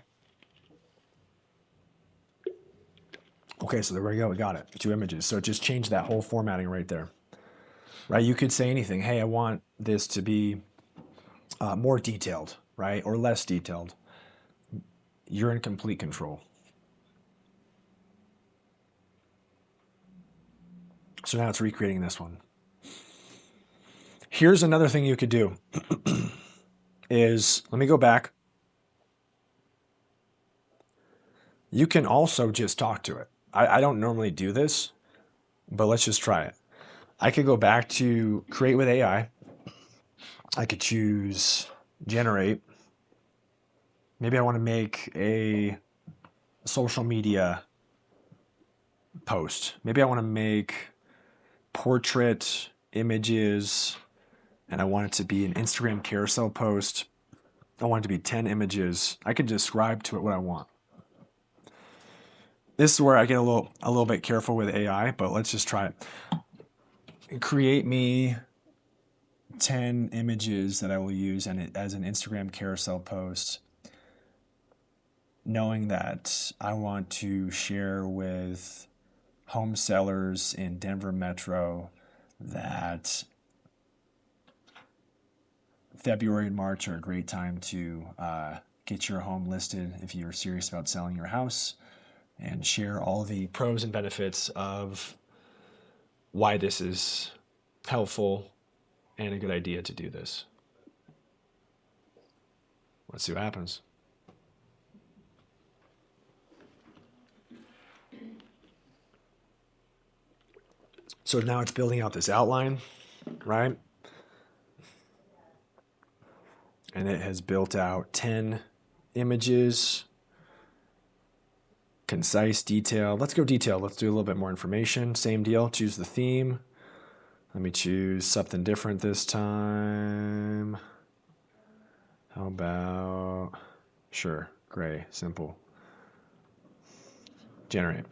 Okay, so there we go. We got it. 2 images. So just change that whole formatting right there. Right? You could say anything. Hey, I want this to be more detailed, right? Or less detailed. You're in complete control. So now it's recreating this one. Here's another thing you could do is, let me go back. You can also just talk to it. I don't normally do this, but let's just try it. I could go back to create with AI. I could choose generate. Maybe I want to make a social media post. Maybe I want to make portrait images, and I want it to be an Instagram carousel post. I want it to be 10 images. I could describe to it what I want. This is where I get a little bit careful with AI, but let's just try it. Create me 10 images that I will use as an Instagram carousel post, knowing that I want to share with home sellers in Denver Metro that February and March are a great time to get your home listed if you're serious about selling your house, and share all the pros and benefits of why this is helpful and a good idea to do this. Let's see what happens. So now it's building out this outline, right? And it has built out 10 images, concise, detailed. Let's go detailed. Let's do a little bit more information. Same deal. Choose the theme. Let me choose something different this time. How about, sure, gray, simple. Generate.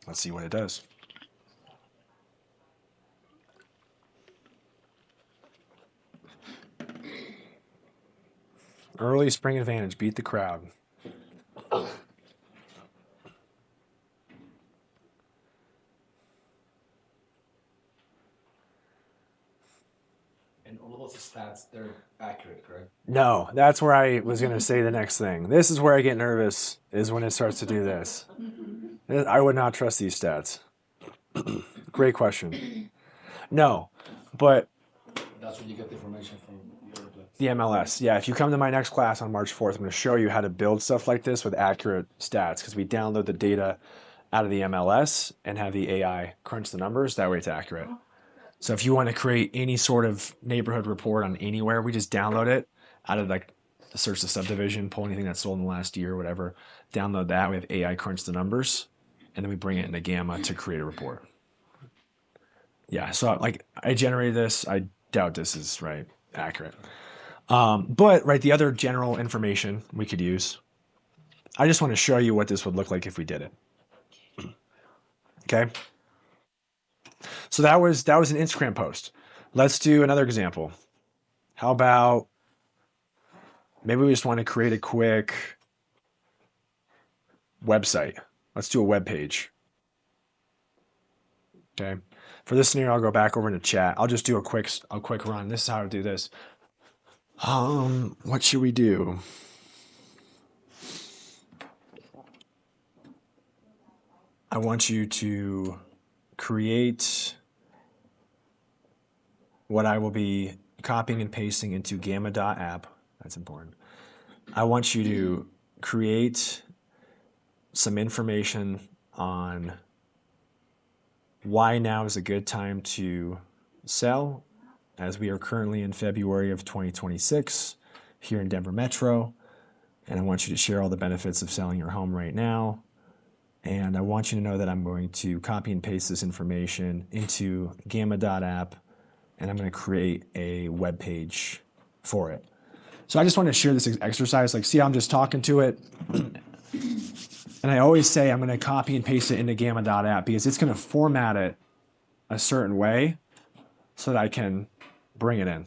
Let's see what it does. Early spring advantage, beat the crowd. And all of those stats, they're accurate, correct? No, that's where I was going to say the next thing. This is where I get nervous, is when it starts to do this. I would not trust these stats. Great question. No, but That's where you get the information from the other place. the MLS. Yeah, if you come to my next class on March 4th, I'm going to show you how to build stuff like this with accurate stats because we download the data out of the MLS and have the AI crunch the numbers. That way it's accurate. So if you want to create any sort of neighborhood report on anywhere, we just download it out of like the search the subdivision, pull anything that's sold in the last year or whatever, download that. We have AI crunch the numbers, and then we bring it into Gamma to create a report. Yeah, so like I generated this. I doubt this is right accurate. But right, the other general information we could use. I just want to show you what this would look like if we did it. Okay. So that was an Instagram post. Let's do another example. How about maybe we just want to create a quick website. Let's do a web page. Okay. For this scenario, I'll go back over into chat. I'll just do a quick run. This is how to do this. What should we do? I want you to create what I will be copying and pasting into Gamma.app. That's important. I want you to create some information on why now is a good time to sell, as we are currently in February of 2026 here in Denver Metro. And I want you to share all the benefits of selling your home right now. And I want you to know that I'm going to copy and paste this information into Gamma.app, and I'm going to create a web page for it. So I just want to share this exercise. Like, see how I'm just talking to it? And I always say I'm going to copy and paste it into Gamma.app because it's going to format it a certain way so that I can bring it in.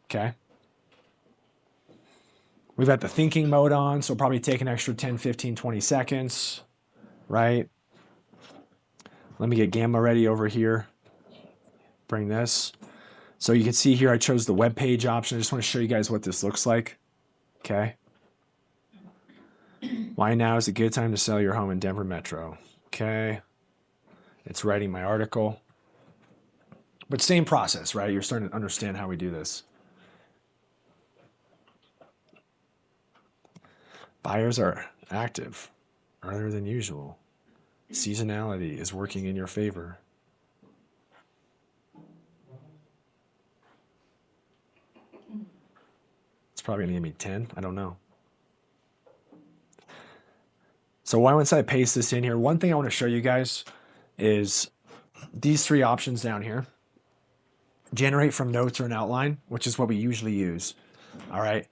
Okay? We've got the thinking mode on, so it'll probably take an extra 10, 15, 20 seconds, right? Let me get Gamma ready over here. Bring this. So you can see here I chose the web page option. I just want to show you guys what this looks like. Okay. Why now is a good time to sell your home in Denver Metro? Okay. It's writing my article. But same process, right? You're starting to understand how we do this. Buyers are active earlier than usual. Seasonality is working in your favor. It's probably going to give me 10. I don't know. So once I paste this in here, one thing I want to show you guys is these three options down here. Generate from notes or an outline, which is what we usually use. All right.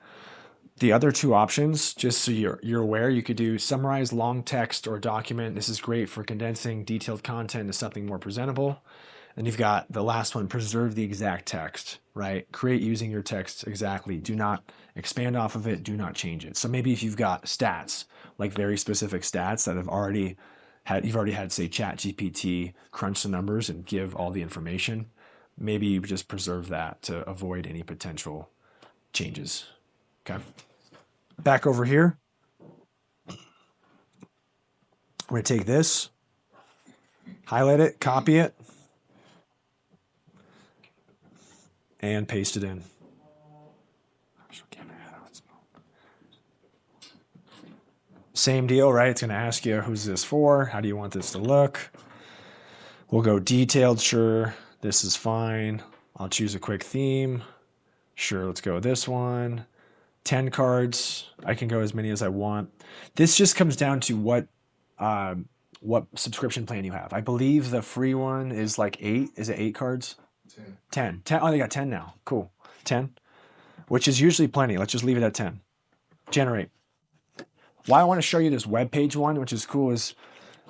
The other two options, just so you're aware, you could do summarize long text or document. This is great for condensing detailed content into something more presentable. And you've got the last one, preserve the exact text, right? Create using your text exactly. Do not expand off of it. Do not change it. So maybe if you've got stats, like very specific stats that you've already had, say, ChatGPT crunch the numbers and give all the information, maybe you just preserve that to avoid any potential changes. Okay. Back over here. I'm going to take this, highlight it, copy it, and paste it in. Same deal, right? It's going to ask you, who's this for? How do you want this to look? We'll go detailed, sure. This is fine. I'll choose a quick theme. Sure, let's go with this one. 10 cards. I can go as many as I want. This just comes down to what subscription plan you have. I believe the free one is like 8. Is it 8 cards? 10. Oh, they got 10 now. Cool. 10, which is usually plenty. Let's just leave it at 10. Generate. Why I want to show you this web page one, which is cool, is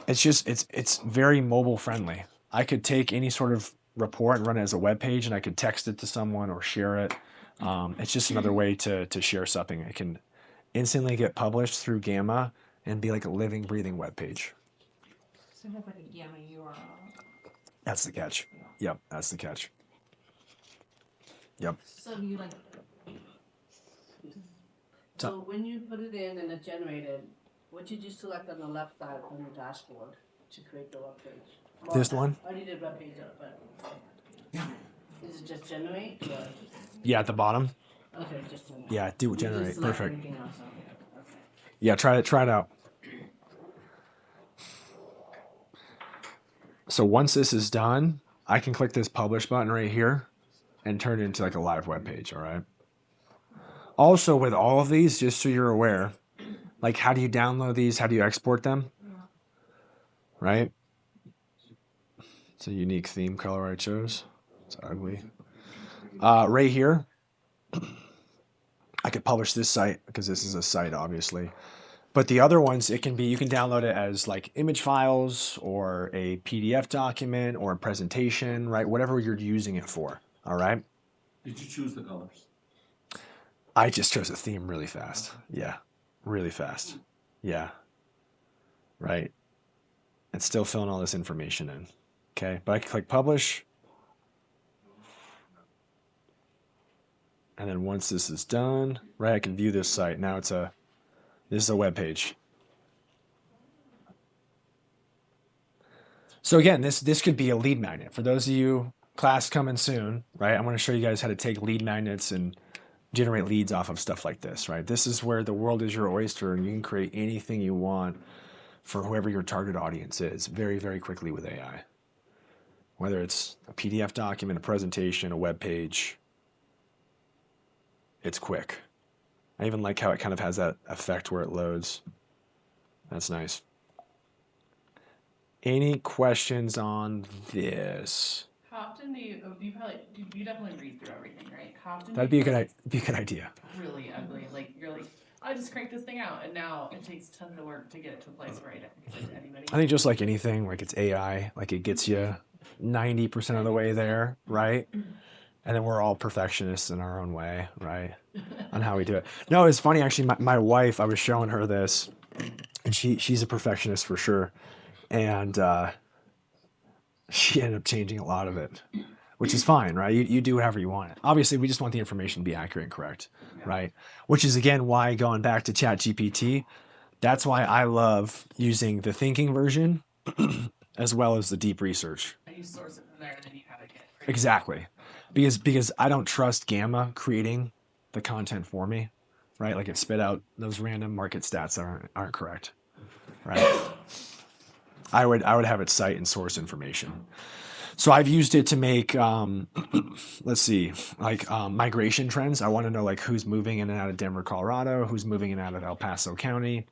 it's very mobile friendly. I could take any sort of report and run it as a web page, and I could text it to someone or share it. It's just another way to share something. It can instantly get published through Gamma and be like a living, breathing web page. So have like a Gamma URL. That's the catch. Yep, that's the catch. Yep. So do you like, So when you put it in and it generated, what did you select on the left side on your dashboard to create the web page? Well, This one? I already did web page up, but does it just generate? Or? Yeah, at the bottom. Okay, just generate. Yeah, do You just generate. select Perfect. everything else on here. Okay. Yeah, try it out. So once this is done, I can click this publish button right here and turn it into like a live web page, all right? Also, with all of these, just so you're aware, like how do you download these? How do you export them? Right? It's a unique theme color I chose. It's ugly. Right here, I could publish this site because this is a site, obviously. But the other ones, you can download it as like image files or a PDF document or a presentation, right? Whatever you're using it for, all right? Did you choose the colors? I just chose a theme really fast. Yeah, really fast. Yeah, right. It's still filling all this information in. Okay, but I can click publish. And then once this is done, right, I can view this site. Now this is a web page. So again, this could be a lead magnet. For those of you, class coming soon, right? I'm going to show you guys how to take lead magnets and generate leads off of stuff like this, right? This is where the world is your oyster and you can create anything you want for whoever your target audience is very, very quickly with AI. Whether it's a PDF document, a presentation, a web page, it's quick. I even like how it kind of has that effect where it loads. That's nice. Any questions on this? How often do you definitely read through everything, right? How often That'd do be you a good idea. really ugly? Like you're like, I just cranked this thing out, and now it takes tons of work to get it to a place where I don't give it to anybody. I think just like anything, like it's AI, like it gets you 90% of the way there, right? And then we're all perfectionists in our own way, right? On how we do it. No, it's funny actually. My wife, I was showing her this, and she's a perfectionist for sure, and she ended up changing a lot of it, which is fine, right? You do whatever you want. Obviously, we just want the information to be accurate and correct, right? Which is again why, going back to ChatGPT, that's why I love using the thinking version as well as the deep research. And you source it from there, and then you have it get Exactly. Because I don't trust Gamma creating the content for me, right? Like it spit out those random market stats that aren't correct, right? I would have it cite and source information. So I've used it to make, let's see, like migration trends. I want to know like who's moving in and out of Denver, Colorado, who's moving in and out of El Paso County,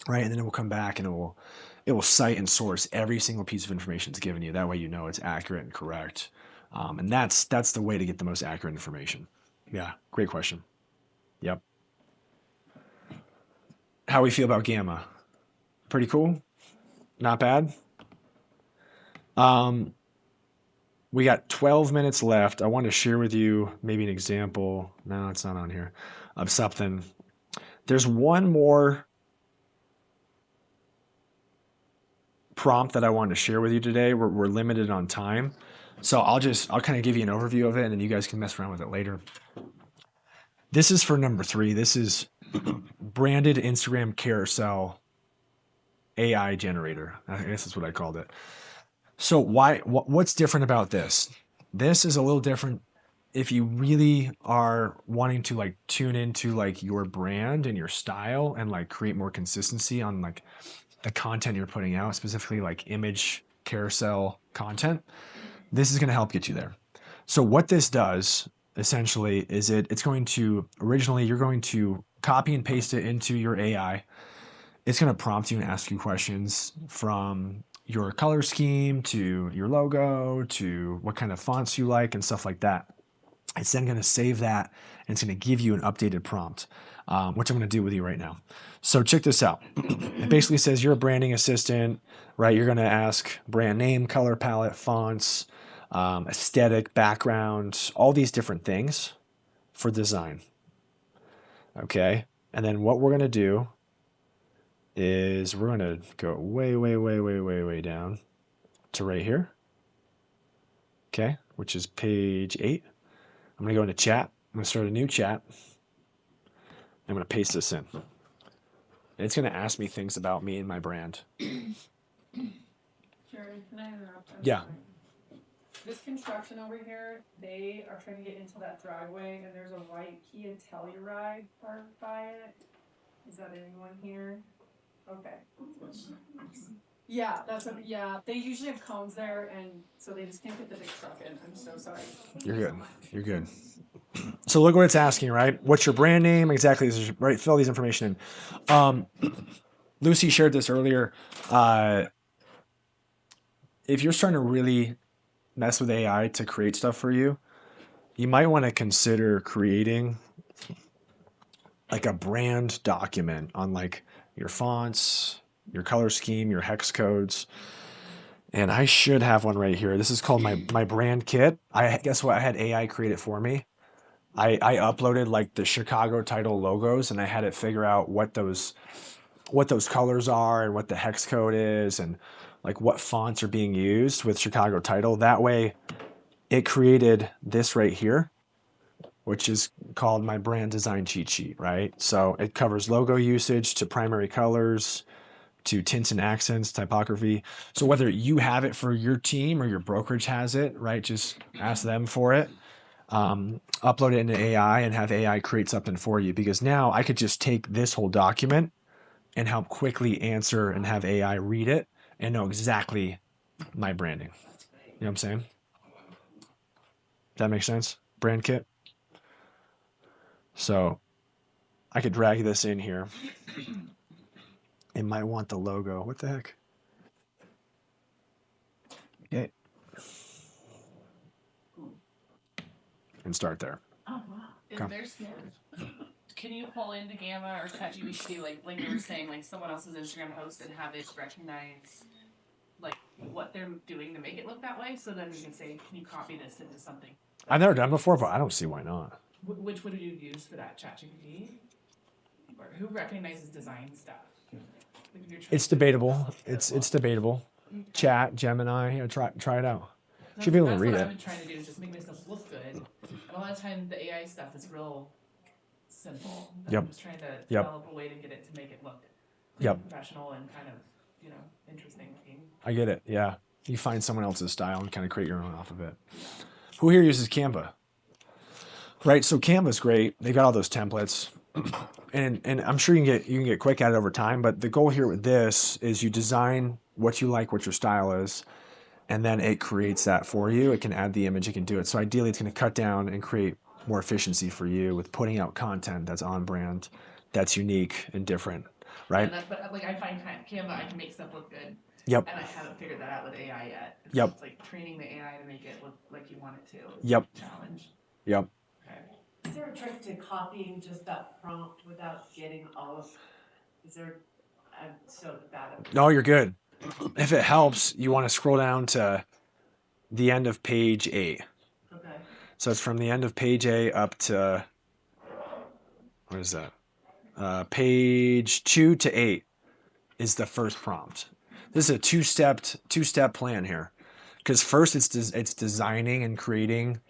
right? And then it will come back and it will cite and source every single piece of information it's given you. That way you know it's accurate and correct. And that's the way to get the most accurate information. Yeah, great question. Yep. How we feel about Gamma? Pretty cool? Not bad? We got 12 minutes left. I want to share with you maybe an example. No, it's not on here. Of something. There's one more prompt that I wanted to share with you today. We're limited on time. So I'll kind of give you an overview of it and then you guys can mess around with it later. This is for number 3. This is branded Instagram carousel AI generator. I guess that's what I called it. So what's different about this? This is a little different if you really are wanting to like tune into like your brand and your style and like create more consistency on like the content you're putting out, specifically like image carousel content. This is going to help get you there. So what this does essentially is it's going to, originally you're going to copy and paste it into your AI. It's going to prompt you and ask you questions from your color scheme to your logo to what kind of fonts you like and stuff like that. It's then going to save that and it's going to give you an updated prompt, which I'm going to do with you right now. So check this out. It basically says you're a branding assistant, right? You're going to ask brand name, color palette, fonts, aesthetic, background, all these different things for design. Okay. And then what we're going to do is we're going to go way down to right here. Okay. Which is page 8. I'm going to go into chat. I'm going to start a new chat. I'm going to paste this in. And it's going to ask me things about me and my brand. Jerry, can I interrupt? Yeah. Sorry. This construction over here, they are trying to get into that driveway, and there's a white Kia Telluride parked by it. Is that anyone here? Okay. Yeah, they usually have cones there, and so they just can't get the big truck in. I'm so sorry. You're good. You're good. So look what it's asking, right? What's your brand name? Exactly. Right. Fill these information in. Lucy shared this earlier. If you're starting to really mess with AI to create stuff for you, you might want to consider creating like a brand document on like your fonts, your color scheme, your hex codes. And I should have one right here. This is called my brand kit. Guess what? I had AI create it for me. I uploaded like the Chicago title logos and I had it figure out what those colors are and what the hex code is and like what fonts are being used with Chicago title. That way it created this right here, which is called my brand design cheat sheet, right? So it covers logo usage to primary colors, to tints and accents, typography. So whether you have it for your team or your brokerage has it, right? Just ask them for it. Upload it into AI and have AI create something for you, because now I could just take this whole document and help quickly answer and have AI read it and know exactly my branding. You know what I'm saying? That makes sense? Brand kit. So I could drag this in here. It might want the logo. What the heck? Okay. And start there. Oh wow. Is Okay. there's Can you pull into Gamma or ChatGPT like you were saying, like someone else's Instagram post and have it recognize like what they're doing to make it look that way? So then we can say, can you copy this into something? I've never done before, but I don't see why not. Which would you use for that, ChatGPT? Or who recognizes design stuff? Like if you're trying It's debatable. It's debatable. Chat, Gemini, try it out. Should be able to That's read what it. I've been trying to do, is just make myself look good. And a lot of times the AI stuff is real simple. And Yep. I'm just trying to Yep. develop a way to get it to make it look Yep. professional and kind of, interesting looking. I get it. Yeah. You find someone else's style and kind of create your own off of it. Who here uses Canva? Right. So Canva's great. They got all those templates. And I'm sure you can get quick at it over time, but the goal here with this is you design what you like, what your style is, and then it creates that for you. It can add the image, it can do it. So ideally it's going to cut down and create more efficiency for you with putting out content that's on brand, that's unique and different, right? Yeah, but like I find Canva, I can make stuff look good. Yep. And I haven't figured that out with AI yet. Yep. It's like training the AI to make it look like you want it to. Yep. Challenge. Yep. Okay. Is there a trick to copying just that prompt without getting all of? Is there? I'm so bad at. No, you're good. If it helps, you want to scroll down to the end of page 8. Okay. So it's from the end of page 8 up to, what is that? Page 2 to 8 is the first prompt. This is a two-step plan here, because first it's designing and creating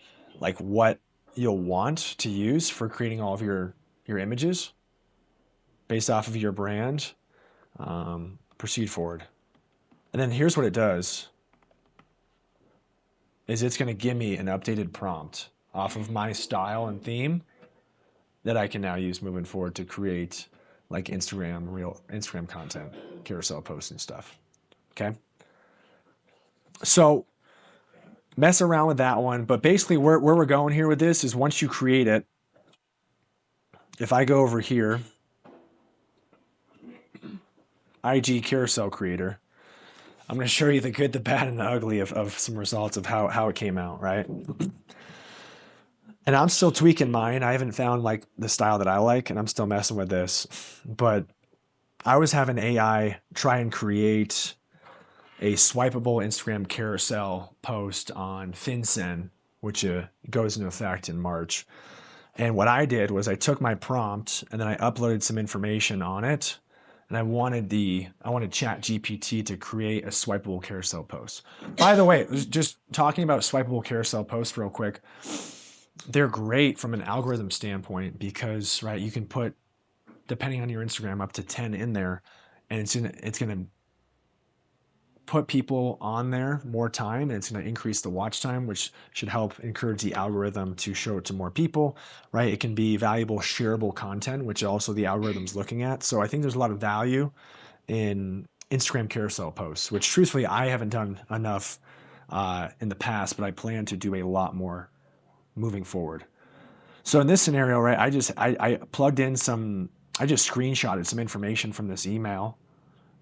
like what you'll want to use for creating all of your images based off of your brand. Proceed forward. And then here's what it does is it's going to give me an updated prompt off of my style and theme that I can now use moving forward to create like Instagram content, carousel posts and stuff. Okay. So mess around with that one. But basically where we're going here with this is once you create it, if I go over here, IG Carousel Creator, I'm going to show you the good, the bad, and the ugly of some results of how it came out, right? And I'm still tweaking mine. I haven't found like the style that I like, and I'm still messing with this. But I was having AI try and create a swipeable Instagram carousel post on FinCEN, which goes into effect in March. And what I did was I took my prompt and then I uploaded some information on it. And I wanted ChatGPT to create a swipeable carousel post. By the way, just talking about swipeable carousel posts real quick. They're great from an algorithm standpoint because, right, you can put, depending on your Instagram, up to 10 in there, and it's gonna put people on there more time, and it's going to increase the watch time, which should help encourage the algorithm to show it to more people, right? It can be valuable, shareable content, which also the algorithm's looking at. So I think there's a lot of value in Instagram carousel posts, which truthfully I haven't done enough in the past, but I plan to do a lot more moving forward. So in this scenario, right, I plugged in I just screenshotted some information from this email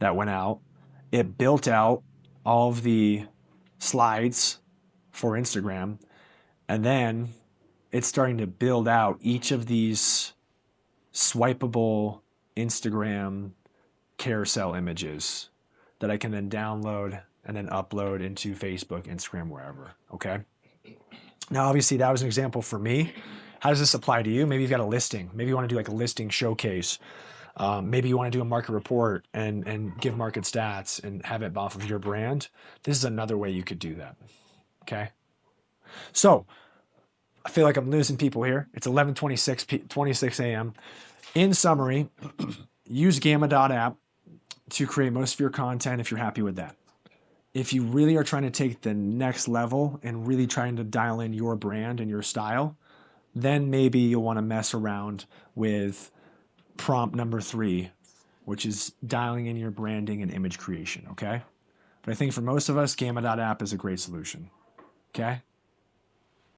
that went out. It built out all of the slides for Instagram, and then it's starting to build out each of these swipeable Instagram carousel images that I can then download and then upload into Facebook, Instagram, wherever. Okay. Now, obviously, that was an example for me. How does this apply to you? Maybe you've got a listing. Maybe you want to do like a listing showcase. Maybe you want to do a market report and give market stats and have it off of your brand. This is another way you could do that. Okay. So I feel like I'm losing people here. It's 11:26 a.m. In summary, use Gamma.app to create most of your content if you're happy with that. If you really are trying to take the next level and really trying to dial in your brand and your style, then maybe you'll want to mess around with prompt number 3, which is dialing in your branding and image creation, okay? But I think for most of us, Gamma.app is a great solution, okay?